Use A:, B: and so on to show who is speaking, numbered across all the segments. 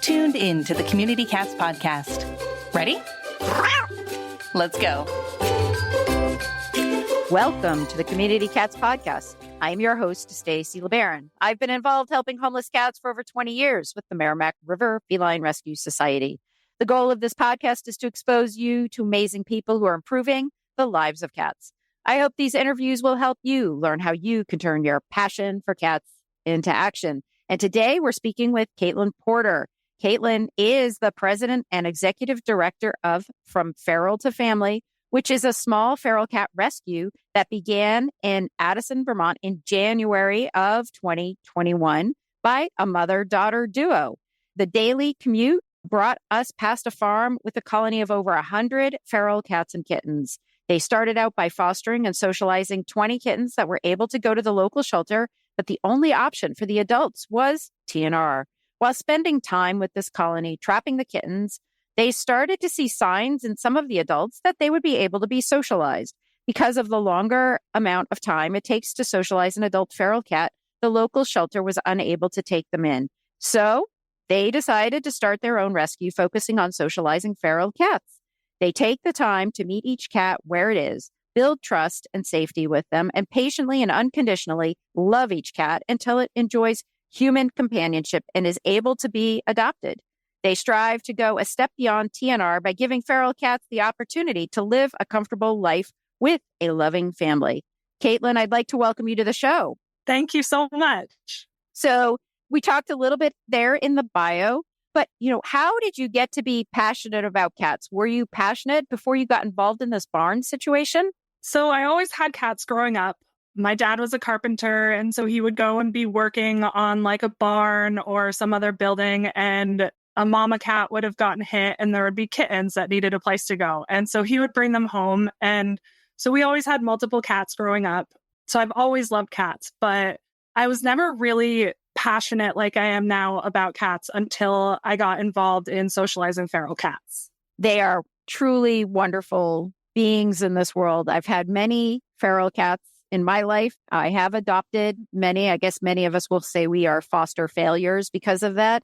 A: tuned in to the Community Cats podcast. Ready? Let's go.
B: Welcome to the Community Cats podcast. I'm your host, Stacey LeBaron. I've been involved helping homeless cats for over 20 years with the Merrimack River Feline Rescue Society. The goal of this podcast is to expose you to amazing people who are improving the lives of cats. I hope these interviews will help you learn how you can turn your passion for cats into action. And today we're speaking with Kitten Porter. Kitten is the president and executive director of From Feral to Family, which is a small feral cat rescue that began in Addison, Vermont in January of 2021 by a mother-daughter duo. The daily commute brought us past a farm with a colony of over 100 feral cats and kittens. They started out by fostering and socializing 20 kittens that were able to go to the local shelter, but the only option for the adults was TNR. While spending time with this colony, trapping the kittens, they started to see signs in some of the adults that they would be able to be socialized. Because of the longer amount of time it takes to socialize an adult feral cat, the local shelter was unable to take them in. So they decided to start their own rescue, focusing on socializing feral cats. They take the time to meet each cat where it is, build trust and safety with them, and patiently and unconditionally love each cat until it enjoys human companionship and is able to be adopted. They strive to go a step beyond TNR by giving feral cats the opportunity to live a comfortable life with a loving family. Kitten, I'd like to welcome you to the show.
C: Thank you so much.
B: So we talked a little bit there in the bio, but how did you get to be passionate about cats? Were you passionate before you got involved in this barn situation?
C: So I always had cats growing up. My dad was a carpenter, and so he would go and be working on like a barn or some other building, and a mama cat would have gotten hit and there would be kittens that needed a place to go. And so he would bring them home. And so we always had multiple cats growing up. So I've always loved cats, but I was never really passionate like I am now about cats until I got involved in socializing feral cats.
B: They are truly wonderful beings in this world. I've had many feral cats in my life. I have adopted many. I guess many of us will say we are foster failures because of that.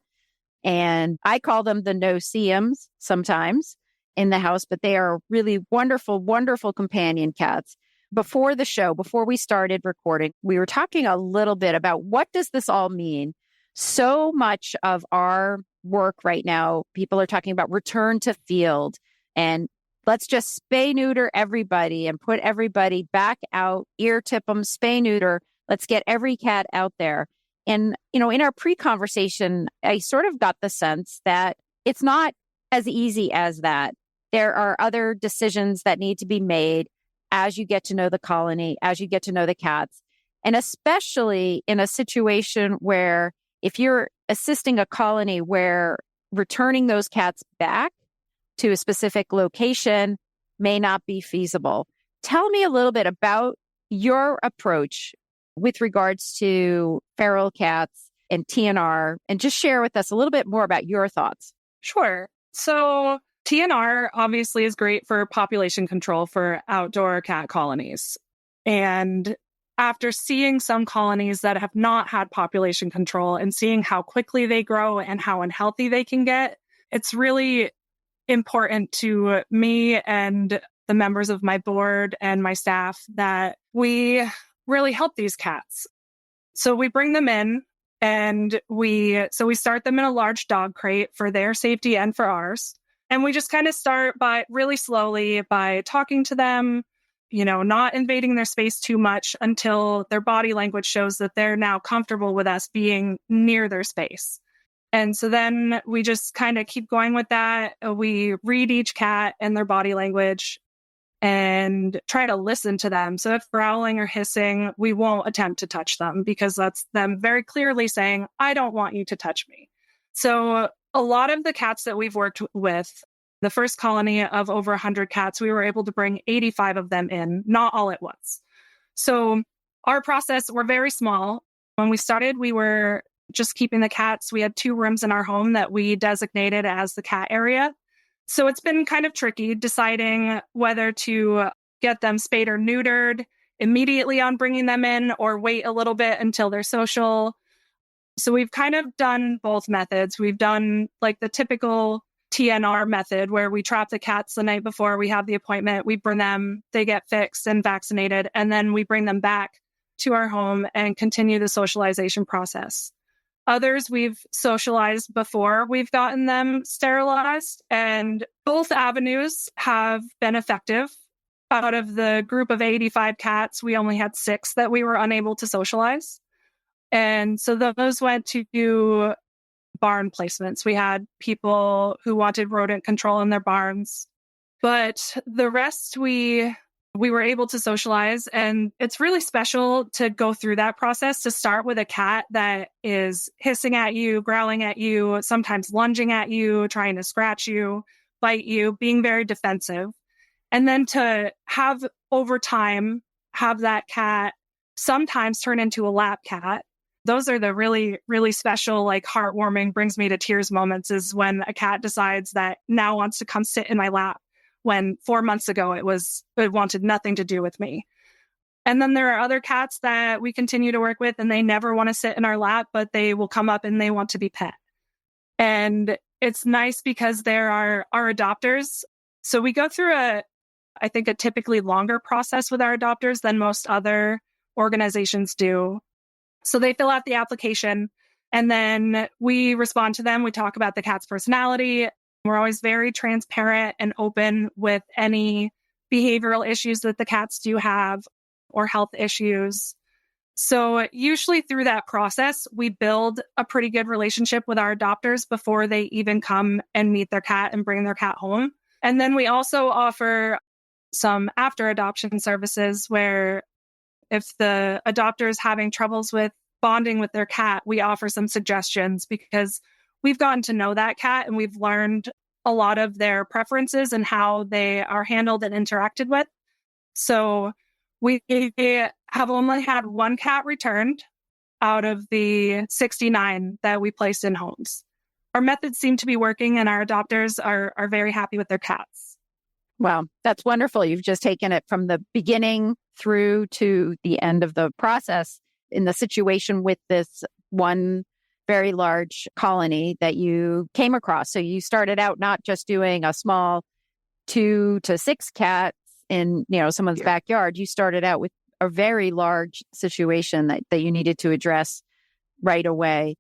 B: And I call them the no-see-ums sometimes in the house, but they are really wonderful, wonderful companion cats. Before the show, before we started recording, we were talking a little bit about what does this all mean? So much of our work right now, people are talking about return to field and let's just spay neuter everybody and put everybody back out, ear tip them, spay neuter. Let's get every cat out there. And, in our pre-conversation, I sort of got the sense that it's not as easy as that. There are other decisions that need to be made as you get to know the colony, as you get to know the cats. And especially in a situation where if you're assisting a colony where returning those cats back to a specific location may not be feasible. Tell me a little bit about your approach with regards to feral cats and TNR, and just share with us a little bit more about your thoughts.
C: Sure. So TNR obviously is great for population control for outdoor cat colonies. And after seeing some colonies that have not had population control and seeing how quickly they grow and how unhealthy they can get, it's really important to me and the members of my board and my staff that we really help these cats. So we bring them in and we start them in a large dog crate for their safety and for ours. And we just kind of start by really slowly by talking to them, not invading their space too much until their body language shows that they're now comfortable with us being near their space. And so then we just kind of keep going with that. We read each cat and their body language and try to listen to them. So if growling or hissing, we won't attempt to touch them because that's them very clearly saying, I don't want you to touch me. So a lot of the cats that we've worked with, the first colony of over 100 cats, we were able to bring 85 of them in, not all at once. So our process, we're very small. When we started, we were just keeping the cats. We had 2 rooms in our home that we designated as the cat area. So it's been kind of tricky deciding whether to get them spayed or neutered immediately on bringing them in or wait a little bit until they're social. So we've kind of done both methods. We've done like the typical TNR method where we trap the cats the night before we have the appointment. We bring them, they get fixed and vaccinated, and then we bring them back to our home and continue the socialization process. Others we've socialized before we've gotten them sterilized, and both avenues have been effective. Out of the group of 85 cats, we only had 6 that we were unable to socialize. And so those went to barn placements. We had people who wanted rodent control in their barns, but the rest we were able to socialize. And it's really special to go through that process, to start with a cat that is hissing at you, growling at you, sometimes lunging at you, trying to scratch you, bite you, being very defensive. And then to have over time, have that cat sometimes turn into a lap cat. Those are the really, really special, like heartwarming, brings me to tears moments, is when a cat decides that now wants to come sit in my lap, when 4 months ago it wanted nothing to do with me. And then there are other cats that we continue to work with and they never want to sit in our lap, but they will come up and they want to be pet. And it's nice because there are our adopters. So we go through a typically longer process with our adopters than most other organizations do. So they fill out the application and then we respond to them. We talk about the cat's personality. We're always very transparent and open with any behavioral issues that the cats do have or health issues. So usually through that process, we build a pretty good relationship with our adopters before they even come and meet their cat and bring their cat home. And then we also offer some after adoption services where if the adopter is having troubles with bonding with their cat, we offer some suggestions because we've gotten to know that cat and we've learned a lot of their preferences and how they are handled and interacted with. So we have only had 1 cat returned out of the 69 that we placed in homes. Our methods seem to be working and our adopters are very happy with their cats.
B: Wow, that's wonderful. You've just taken it from the beginning through to the end of the process in the situation with this one very large colony that you came across. So you started out not just doing a small 2 to 6 cats in, someone's backyard. You started out with a very large situation that you needed to address right away.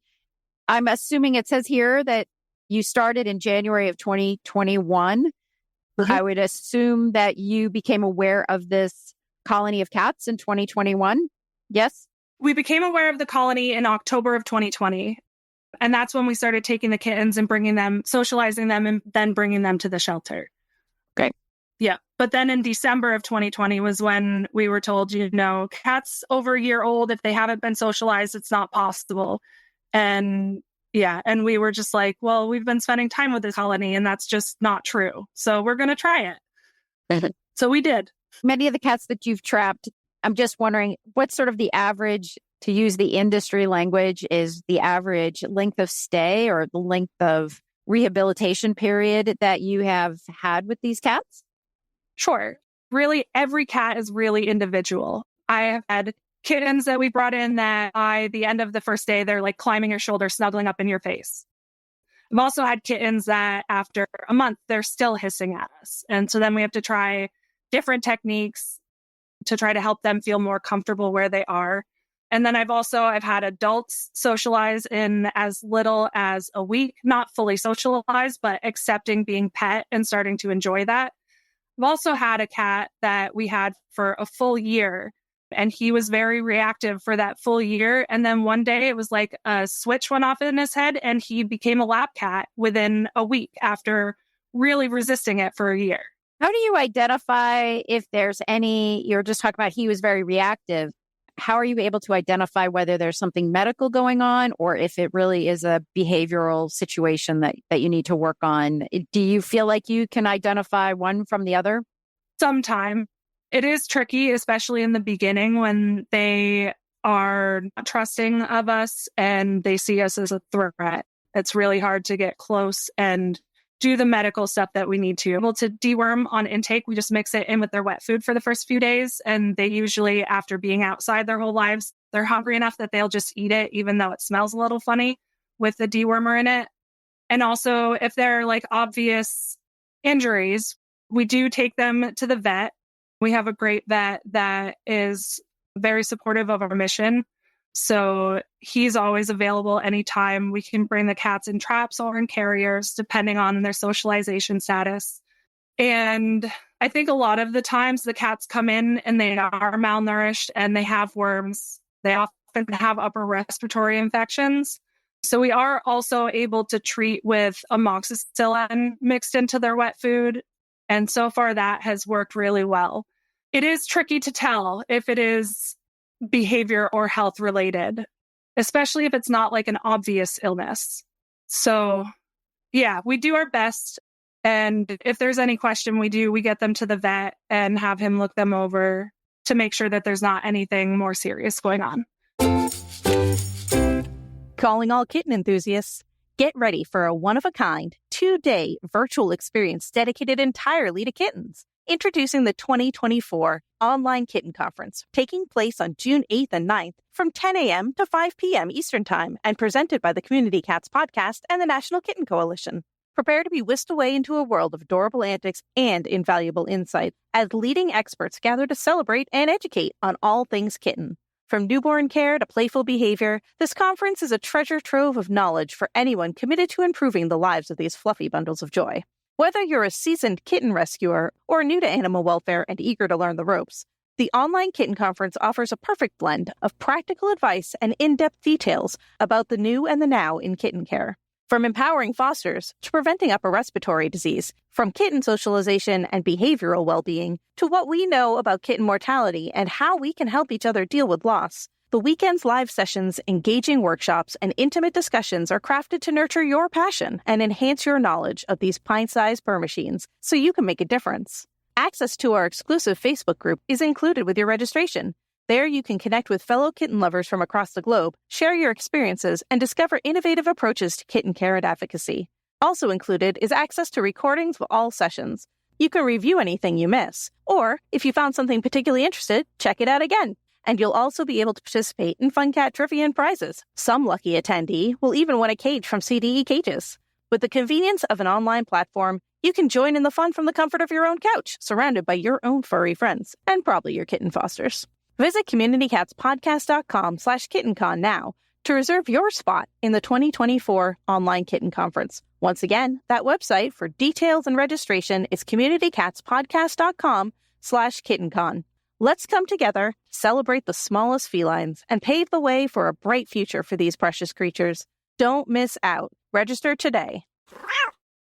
B: I'm assuming it says here that you started in January of 2021. Mm-hmm. I would assume that you became aware of this colony of cats in 2021. Yes?
C: We became aware of the colony in October of 2020. And that's when we started taking the kittens and bringing them, socializing them, and then bringing them to the shelter.
B: Okay.
C: Yeah. But then in December of 2020 was when we were told, cats over a year old, if they haven't been socialized, it's not possible. And we were just like, well, we've been spending time with the colony and that's just not true. So we're going to try it. So we did.
B: Many of the cats that you've trapped, I'm just wondering, what's sort of the average, to use the industry language, is the average length of stay or the length of rehabilitation period that you have had with these cats?
C: Sure. Really, every cat is really individual. I have had kittens that we brought in that by the end of the first day, they're like climbing your shoulder, snuggling up in your face. I've also had kittens that after a month, they're still hissing at us. And so then we have to try different techniques to try to help them feel more comfortable where they are. And then I've had adults socialize in as little as a week, not fully socialized, but accepting being pet and starting to enjoy that. I've also had a cat that we had for a full year. And he was very reactive for that full year. And then one day it was like a switch went off in his head and he became a lap cat within a week after really resisting it for a year.
B: How do you identify if there's you're just talking about he was very reactive. How are you able to identify whether there's something medical going on or if it really is a behavioral situation that you need to work on? Do you feel like you can identify one from the other?
C: Sometimes. It is tricky, especially in the beginning when they are not trusting of us and they see us as a threat. It's really hard to get close and do the medical stuff that we need to. Able to deworm on intake, we just mix it in with their wet food for the first few days. And they usually, after being outside their whole lives, They're hungry enough that they'll just eat it, even though it smells a little funny with the dewormer in it. And also, if there are like obvious injuries, we do take them to the vet. We have a great vet that is very supportive of our mission. So he's always available anytime. We can bring the cats in traps or in carriers, depending on their socialization status. And I think a lot of the times the cats come in and they are malnourished and they have worms. They often have upper respiratory infections. So we are also able to treat with amoxicillin mixed into their wet food. And so far that has worked really well. It is tricky to tell if it is behavior or health related, especially if it's not like an obvious illness. So yeah, we do our best. And if there's any question, we get them to the vet and have him look them over to make sure that there's not anything more serious going on.
B: Calling all kitten enthusiasts. Get ready for a one-of-a-kind, 2-day virtual experience dedicated entirely to kittens. Introducing the 2024 Online Kitten Conference, taking place on June 8th and 9th from 10 a.m. to 5 p.m. Eastern Time and presented by the Community Cats Podcast and the National Kitten Coalition. Prepare to be whisked away into a world of adorable antics and invaluable insight as leading experts gather to celebrate and educate on all things kitten. From newborn care to playful behavior, this conference is a treasure trove of knowledge for anyone committed to improving the lives of these fluffy bundles of joy. Whether you're a seasoned kitten rescuer or new to animal welfare and eager to learn the ropes, the Online Kitten Conference offers a perfect blend of practical advice and in-depth details about the new and the now in kitten care. From empowering fosters to preventing upper respiratory disease, from kitten socialization and behavioral well-being to what we know about kitten mortality and how we can help each other deal with loss, the weekend's live sessions, engaging workshops, and intimate discussions are crafted to nurture your passion and enhance your knowledge of these pint-sized purr machines so you can make a difference. Access to our exclusive Facebook group is included with your registration. There you can connect with fellow kitten lovers from across the globe, share your experiences, and discover innovative approaches to kitten care and advocacy. Also included is access to recordings of all sessions. You can review anything you miss, or if you found something particularly interested, check it out again. And you'll also be able to participate in fun cat trivia and prizes. Some lucky attendee will even win a cage from CDE Cages. With the convenience of an online platform, you can join in the fun from the comfort of your own couch, surrounded by your own furry friends, and probably your kitten fosters. Visit communitycatspodcast.com/kittencon now to reserve your spot in the 2024 Online Kitten Conference. Once again, that website for details and registration is communitycatspodcast.com/kittencon. Let's come together, celebrate the smallest felines, and pave the way for a bright future for these precious creatures. Don't miss out. Register today.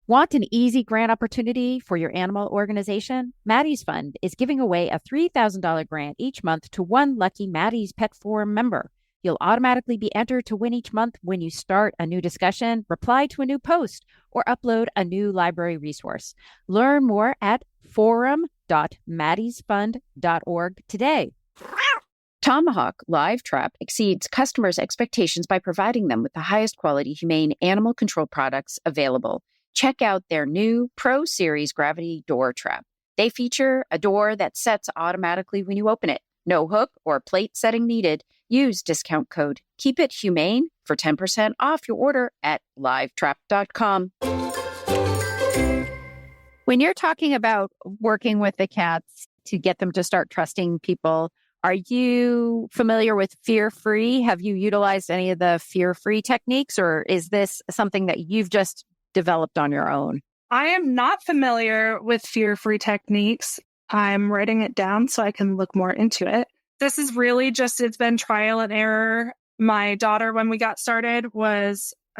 D: Want an easy grant opportunity for your animal organization? Maddie's Fund is giving away a $3,000 grant each month to one lucky Maddie's Pet Forum member. You'll automatically be entered to win each month when you start a new discussion, reply to a new post, or upload a new library resource. Learn more at forum.maddiesfund.org today.
E: Tomahawk Live Trap exceeds customers' expectations by providing them with the highest quality humane animal control products available. Check out their new Pro Series Gravity Door Trap. They feature a door that sets automatically when you open it. No hook or plate setting needed. Use discount code KEEPITHUMANE for 10% off your order at livetrap.com.
B: When you're talking about working with the cats to get them to start trusting people, are you familiar with fear-free? Have you utilized any of the fear-free techniques, or is this something that you've just developed on your own?
C: I am not familiar with fear-free techniques. I'm writing it down so I can look more into it. This is really just, it's been trial and error. My daughter, when we got started, I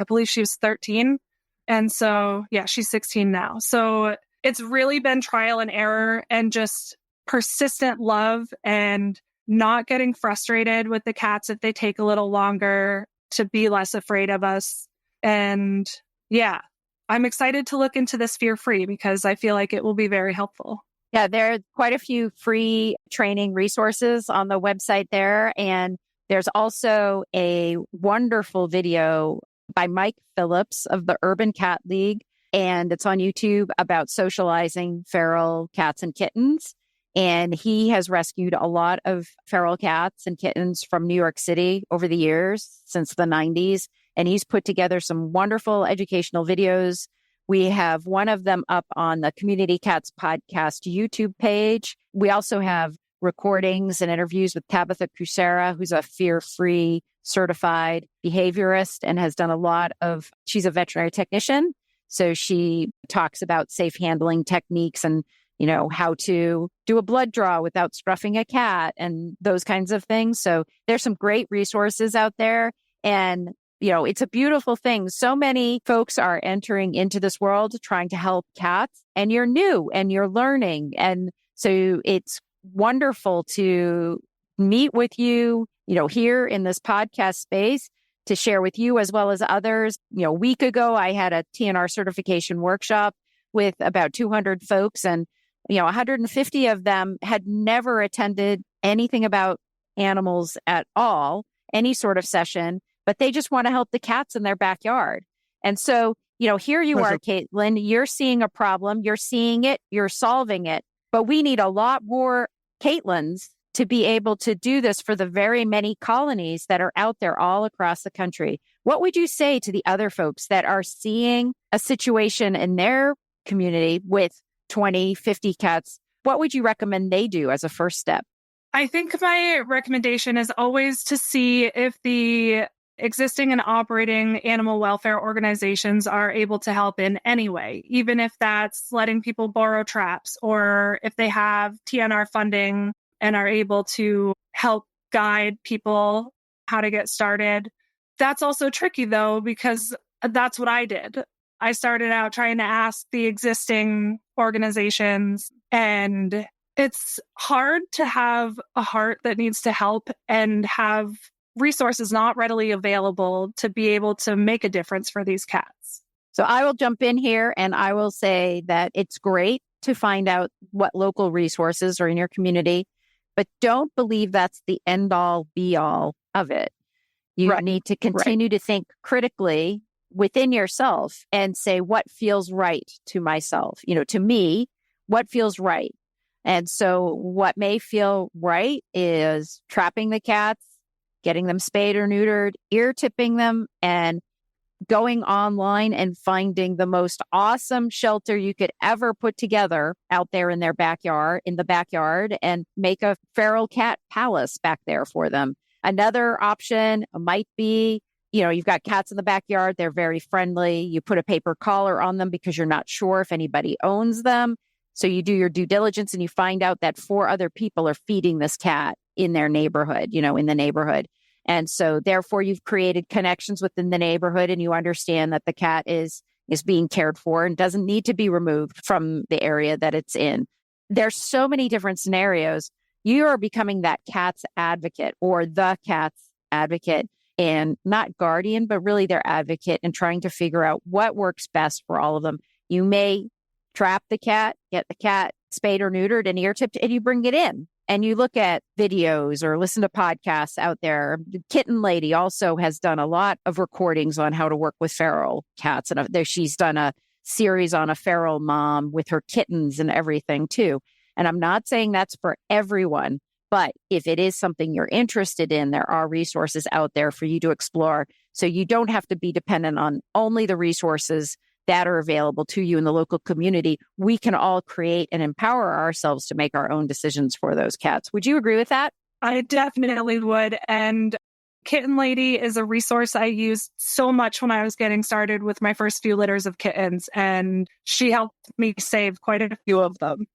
C: believe she was 13. And so, yeah, she's 16 now. So it's really been trial and error and just persistent love and not getting frustrated with the cats if they take a little longer, to be less afraid of us. And yeah, I'm excited to look into this fear-free because I feel like it will be very helpful.
B: Yeah, there are quite a few free training resources on the website there. And there's also a wonderful video by Mike Phillips of the Urban Cat League. And it's on YouTube about socializing feral cats and kittens. And he has rescued a lot of feral cats and kittens from New York City over the years, since the 90s. And he's put together some wonderful educational videos. We have one of them up on the Community Cats Podcast YouTube page. We also have recordings and interviews with Tabitha Kucera, who's a fear-free certified behaviorist and has done she's a veterinary technician. So she talks about safe handling techniques and, how to do a blood draw without scruffing a cat and those kinds of things. So there's some great resources out there. And, it's a beautiful thing. So many folks are entering into this world trying to help cats, and you're new and you're learning. And so it's wonderful to meet with you, here in this podcast space to share with you as well as others. A week ago, I had a TNR certification workshop with about 200 folks, and 150 of them had never attended anything about animals at all, any sort of session, but they just want to help the cats in their backyard. And so, here you are, Kaitlyn, you're seeing a problem, you're seeing it, you're solving it, but we need a lot more Kaitlyns to be able to do this for the very many colonies that are out there all across the country. What would you say to the other folks that are seeing a situation in their community with 20, 50 cats? What would you recommend they do as a first step?
C: I think my recommendation is always to see if the existing and operating animal welfare organizations are able to help in any way, even if that's letting people borrow traps, or if they have TNR funding and are able to help guide people how to get started. That's also tricky, though, because that's what I did. I started out trying to ask the existing organizations, and it's hard to have a heart that needs to help and have resources not readily available to be able to make a difference for these cats.
B: So I will jump in here and I will say that it's great to find out what local resources are in your community, but don't believe that's the end all be all of it. You need to continue to think critically within yourself and say, what feels right to myself? To me, what feels right? And so what may feel right is trapping the cats, getting them spayed or neutered, ear tipping them, and going online and finding the most awesome shelter you could ever put together out there in the backyard, and make a feral cat palace back there for them. Another option might be, you've got cats in the backyard. They're very friendly. You put a paper collar on them because you're not sure if anybody owns them. So you do your due diligence and you find out that 4 other people are feeding this cat in their neighborhood, in the neighborhood. And so therefore you've created connections within the neighborhood, and you understand that the cat is being cared for and doesn't need to be removed from the area that it's in. There's so many different scenarios. You are becoming that cat's advocate or the cat's advocate, and not guardian, but really their advocate, and trying to figure out what works best for all of them. You may trap the cat, get the cat spayed or neutered and ear tipped, and you bring it in. And you look at videos or listen to podcasts out there. Kitten Lady also has done a lot of recordings on how to work with feral cats. And she's done a series on a feral mom with her kittens and everything too. And I'm not saying that's for everyone, but if it is something you're interested in, there are resources out there for you to explore. So you don't have to be dependent on only the resources that are available to you in the local community. We can all create and empower ourselves to make our own decisions for those cats. Would you agree with that?
C: I definitely would. And Kitten Lady is a resource I used so much when I was getting started with my first few litters of kittens, and she helped me save quite a few of them.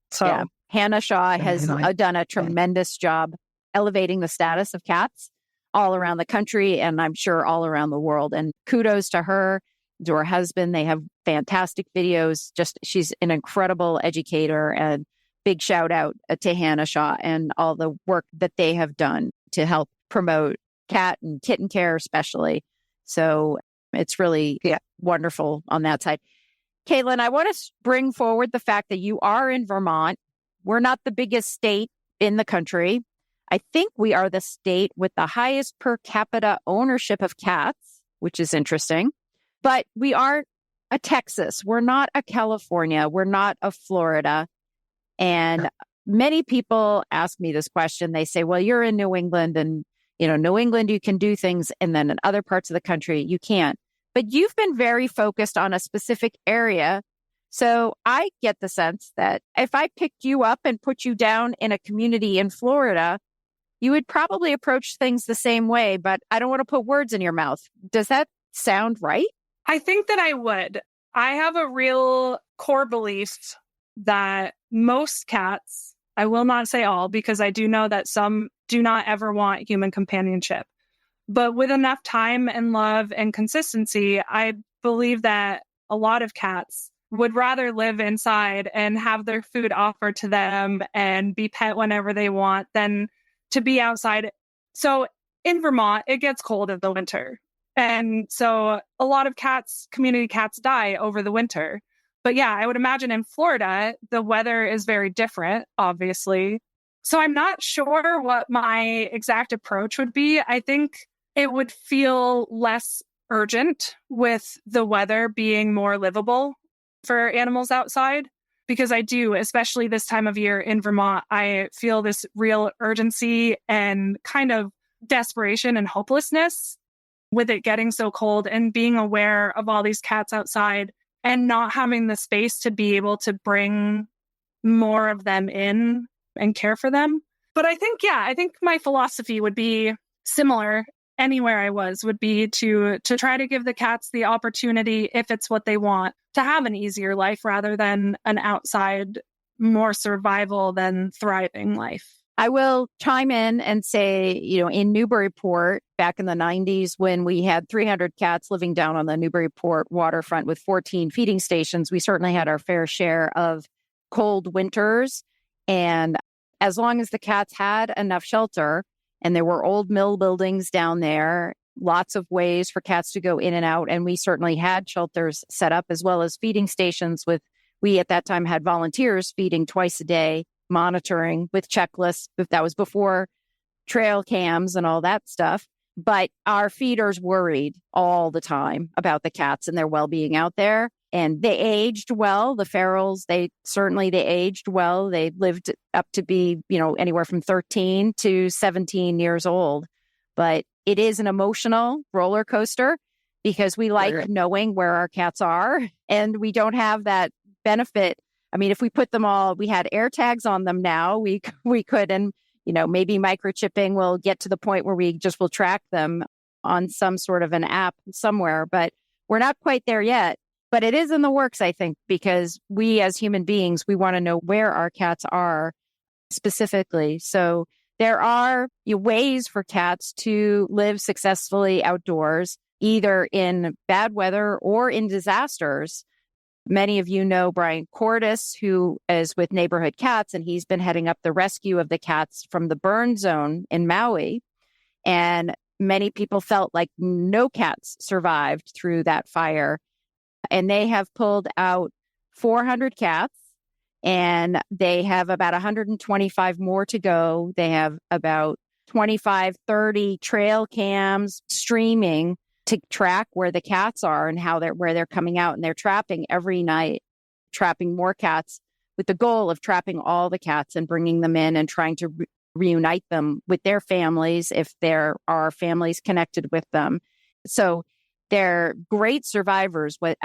C: So
B: yeah. Hannah Shaw has done a tremendous job elevating the status of cats all around the country, and I'm sure all around the world. And kudos to her, to her husband. They have fantastic videos. She's an incredible educator, and big shout out to Hannah Shaw and all the work that they have done to help promote cat and kitten care, especially. So it's really wonderful on that side. Kaitlyn, I want to bring forward the fact that you are in Vermont. We're not the biggest state in the country. I think we are the state with the highest per capita ownership of cats, which is interesting. But we aren't a Texas. We're not a California. We're not a Florida. And
D: many people ask me this question. They say, well, you're in New England and, New England, you can do things. And then in other parts of the country, you can't. But you've been very focused on a specific area. So I get the sense that if I picked you up and put you down in a community in Florida, you would probably approach things the same way. But I don't want to put words in your mouth. Does that sound right?
C: I think that I would. I have a real core belief that most cats, I will not say all, because I do know that some do not ever want human companionship. But with enough time and love and consistency, I believe that a lot of cats would rather live inside and have their food offered to them and be pet whenever they want than to be outside. So in Vermont, it gets cold in the winter. And so a lot of cats, community cats, die over the winter. But yeah, I would imagine in Florida, the weather is very different, obviously. So I'm not sure what my exact approach would be. I think it would feel less urgent with the weather being more livable for animals outside. Because I do, especially this time of year in Vermont, I feel this real urgency and kind of desperation and hopelessness with it getting so cold and being aware of all these cats outside and not having the space to be able to bring more of them in and care for them. But I think my philosophy would be similar anywhere I was, would be to try to give the cats the opportunity, if it's what they want, to have an easier life rather than an outside, more survival than thriving life.
D: I will chime in and say, in Newburyport back in the 90s, when we had 300 cats living down on the Newburyport waterfront with 14 feeding stations, we certainly had our fair share of cold winters. And as long as the cats had enough shelter, and there were old mill buildings down there, lots of ways for cats to go in and out. And we certainly had shelters set up as well as feeding stations we at that time had volunteers feeding twice a day, monitoring with checklists. That was before trail cams and all that stuff. But our feeders worried all the time about the cats and their well-being out there. And they aged well. The ferals, they aged well. They lived up to be, anywhere from 13 to 17 years old. But it is an emotional roller coaster because we like knowing where our cats are, and we don't have that benefit. I mean, if we put them all, we had air tags on them now, we could, and, maybe microchipping will get to the point where we just will track them on some sort of an app somewhere, but we're not quite there yet. But it is in the works, I think, because we as human beings, we want to know where our cats are specifically. So there are ways for cats to live successfully outdoors, either in bad weather or in disasters. Many of you know Brian Cordes, who is with Neighborhood Cats, and he's been heading up the rescue of the cats from the burn zone in Maui. And many people felt like no cats survived through that fire. And they have pulled out 400 cats, and they have about 125 more to go. They have about 25, 30 trail cams streaming to track where the cats are and where they're coming out. And they're trapping every night, trapping more cats with the goal of trapping all the cats and bringing them in and trying to reunite them with their families if there are families connected with them. So they're great survivors. What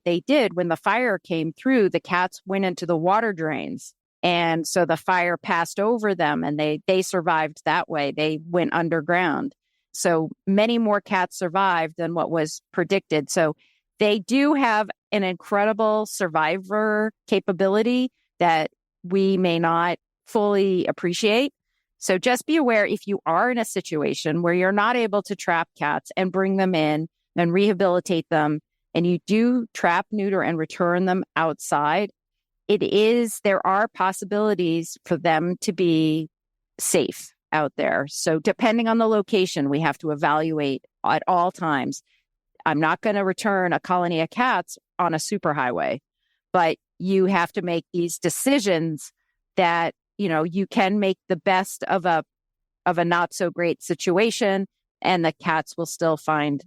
D: they did when the fire came through, the cats went into the water drains. And so the fire passed over them and they survived that way. They went underground. So many more cats survived than what was predicted. So they do have an incredible survivor capability that we may not fully appreciate. So just be aware, if you are in a situation where you're not able to trap cats and bring them in and rehabilitate them, and you do trap, neuter, and return them outside, there are possibilities for them to be safe out there. So depending on the location, we have to evaluate at all times. I'm not going to return a colony of cats on a superhighway, but you have to make these decisions that, you can make the best of a not so great situation, and the cats will still find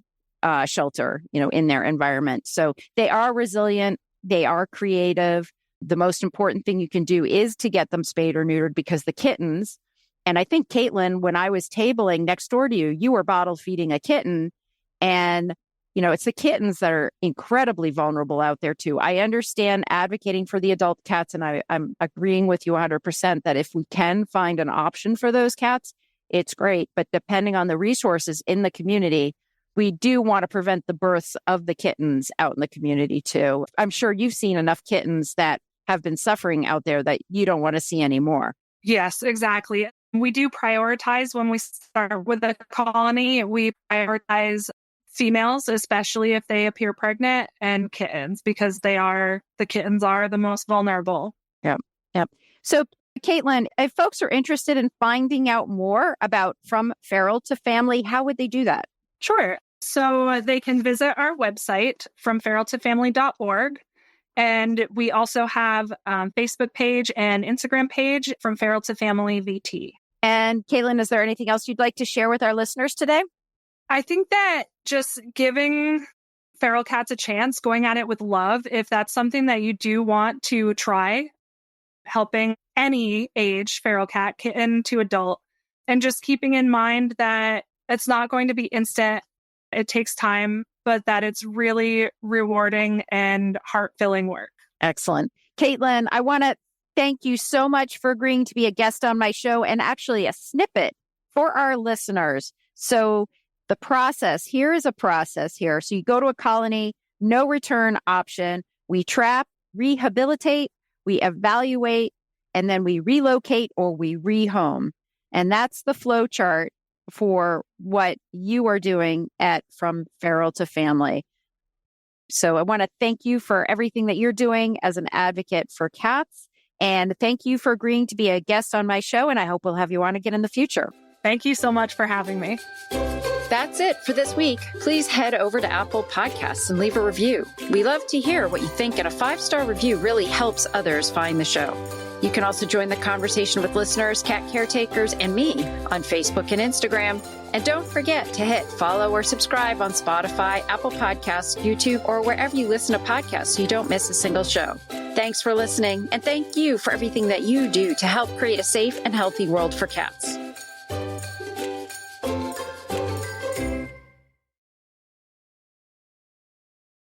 D: shelter, in their environment. So they are resilient. They are creative. The most important thing you can do is to get them spayed or neutered, because the kittens, and I think, Caitlin, when I was tabling next door to you, you were bottle feeding a kitten. And, it's the kittens that are incredibly vulnerable out there too. I understand advocating for the adult cats, and I'm agreeing with you 100% that if we can find an option for those cats, it's great. But depending on the resources in the community, we do want to prevent the births of the kittens out in the community too. I'm sure you've seen enough kittens that have been suffering out there that you don't want to see anymore.
C: Yes, exactly. We do prioritize when we start with a colony. We prioritize females, especially if they appear pregnant, and kittens, because the kittens are the most vulnerable.
D: Yep. So, Caitlin, if folks are interested in finding out more about From Feral to Family, how would they do that?
C: Sure. So they can visit our website, fromferaltofamily.org. And we also have a Facebook page and Instagram page, From Feral to Family VT.
D: And Caitlin, is there anything else you'd like to share with our listeners today?
C: I think that just giving feral cats a chance, going at it with love, if that's something that you do want to try, helping any age feral cat, kitten to adult, and just keeping in mind that it's not going to be instant. It takes time, but that it's really rewarding and heart-filling work.
D: Excellent. Caitlin, I want to thank you so much for agreeing to be a guest on my show, and actually a snippet for our listeners. So the process, here is a process here. So you go to a colony, no return option. We trap, rehabilitate, we evaluate, and then we relocate or we rehome. And that's the flow chart for what you are doing at From Feral to Family. So I want to thank you for everything that you're doing as an advocate for cats. And thank you for agreeing to be a guest on my show. And I hope we'll have you on again in the future.
C: Thank you so much for having me.
E: That's it for this week. Please head over to Apple Podcasts and leave a review. We love to hear what you think, and a 5-star review really helps others find the show. You can also join the conversation with listeners, cat caretakers, and me on Facebook and Instagram. And don't forget to hit follow or subscribe on Spotify, Apple Podcasts, YouTube, or wherever you listen to podcasts so you don't miss a single show. Thanks for listening, and thank you for everything that you do to help create a safe and healthy world for cats.